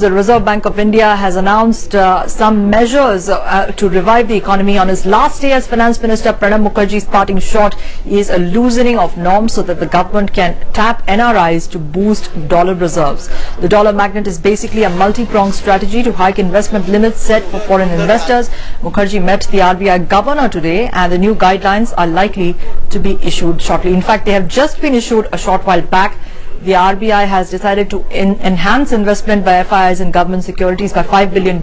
The Reserve Bank of India has announced some measures to revive the economy. On his last day as Finance Minister, Pranab Mukherjee's parting shot is a loosening of norms so that the government can tap NRIs to boost dollar reserves. The dollar magnet is basically a multi-pronged strategy to hike investment limits set for foreign investors. Mukherjee met the RBI governor today, and the new guidelines are likely to be issued shortly. In fact, they have just been issued a short while back. The RBI has decided to enhance investment by FIIs in government securities by $5 billion,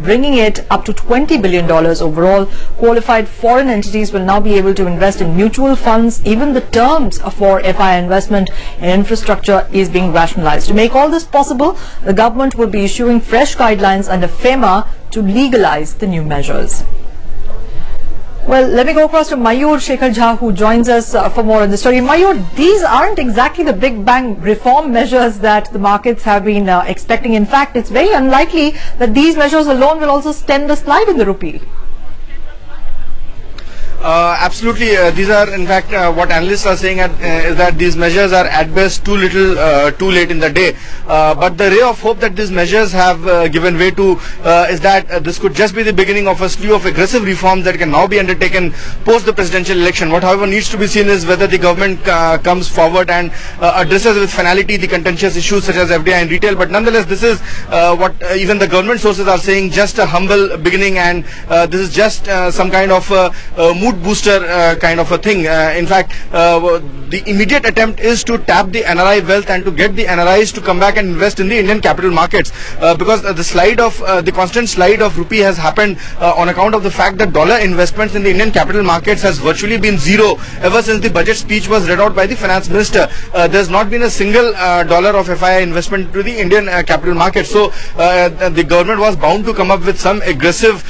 bringing it up to $20 billion overall. Qualified foreign entities will now be able to invest in mutual funds. Even the terms for FII investment in infrastructure is being rationalized. To make all this possible, the government will be issuing fresh guidelines under FEMA to legalize the new measures. Well, let me go across to Mayur Shekhar Jha, who joins us for more on the story. Mayur, these aren't exactly the big bang reform measures that the markets have been expecting. In fact, it's very unlikely that these measures alone will also stem the slide in the rupee. Absolutely. These are, in fact, what analysts are saying is that these measures are at best too little, too late in the day. But the ray of hope that these measures have given way to is that this could just be the beginning of a slew of aggressive reforms that can now be undertaken post the presidential election. What, however, needs to be seen is whether the government comes forward and addresses with finality the contentious issues such as FDI and retail. But nonetheless, this is what even the government sources are saying, just a humble beginning, and this is just some kind of mood booster kind of a thing. In fact, the immediate attempt is to tap the NRI wealth and to get the NRIs to come back and invest in the Indian capital markets, because the constant slide of rupee has happened on account of the fact that dollar investments in the Indian capital markets has virtually been zero ever since the budget speech was read out by the finance minister. There's not been a single dollar of FII investment to the Indian capital market. So the government was bound to come up with some aggressive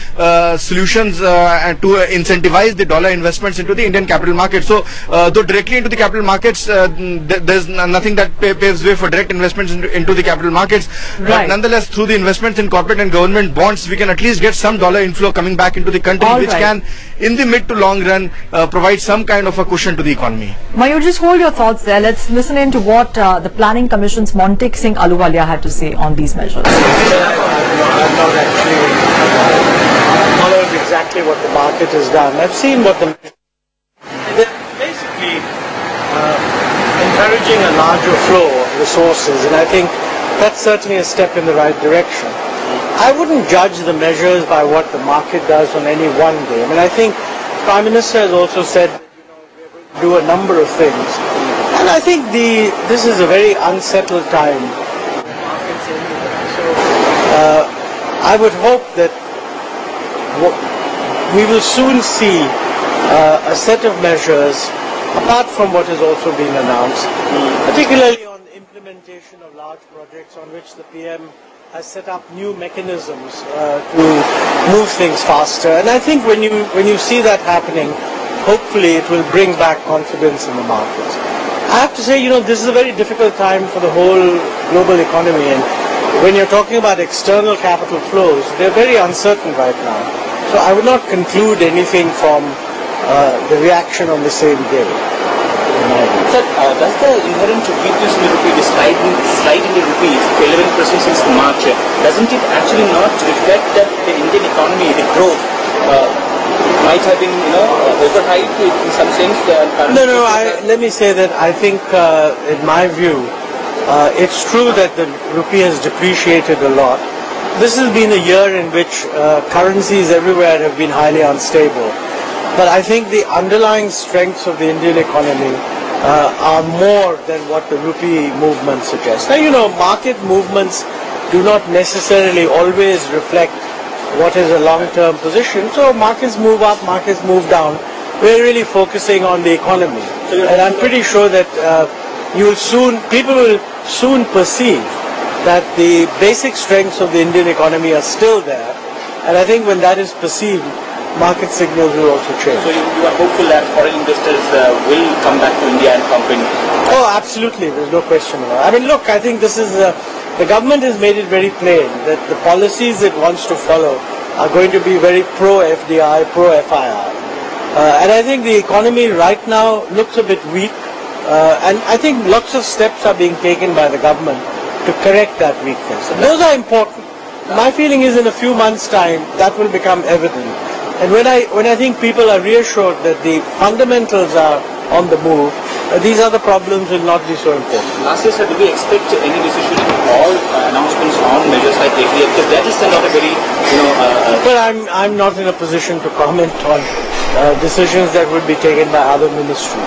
solutions to incentivize the dollar investments into the Indian capital market. So though directly into the capital markets, there's nothing that paves way for direct investments into the capital markets. Right. But nonetheless, through the investments in corporate and government bonds, we can at least get some dollar inflow coming back into the country, which can, in the mid to long run, provide some kind of a cushion to the economy. Mayur, just hold your thoughts there. Let's listen in to what the Planning Commission's Montek Singh Ahluwalia had to say on these measures. I've not actually followed exactly what the market has done. I've seen what they're basically encouraging a larger flow of resources, and I think that's certainly a step in the right direction. I wouldn't judge the measures by what the market does on any one day. I mean, I think Prime Minister has also said that, we're going to do a number of things, and I think this is a very unsettled time. So I would hope that we will soon see a set of measures apart from what has also been announced, particularly on the implementation of large projects on which the PM has set up new mechanisms to move things faster. And I think when you see that happening, hopefully it will bring back confidence in the markets. I have to say, this is a very difficult time for the whole global economy, and when you're talking about external capital flows, they're very uncertain right now. So I would not conclude anything from the reaction on the same day. Sir, does the inherent weakness in the rupee, the slide in the rupee, 11% since March, doesn't it actually not reflect that the Indian economy, the growth, might have been, overhyped in some sense? No. Let me say that I think, in my view, it's true that the rupee has depreciated a lot. This has been a year in which currencies everywhere have been highly unstable. But I think the underlying strengths of the Indian economy are more than what the rupee movement suggests. Now, market movements do not necessarily always reflect what is a long-term position. So markets move up, markets move down. We're really focusing on the economy. And I'm pretty sure that people will soon perceive that the basic strengths of the Indian economy are still there. And I think when that is perceived, market signals will also change. So you are hopeful that foreign investors will come back to India and pump in? Oh, absolutely. There's no question about it. I mean, look, I think this is, the government has made it very plain that the policies it wants to follow are going to be very pro-FDI, pro-FII. And I think the economy right now looks a bit weak. And I think lots of steps are being taken by the government to correct that weakness. And those are important. My feeling is in a few months' time that will become evident. And when I think people are reassured that the fundamentals are on the move, these other problems will not be so important. Last year, sir, do we expect any decision or announcements on measures like FII? Because that is not a very, Well, I'm not in a position to comment on decisions that would be taken by other ministries.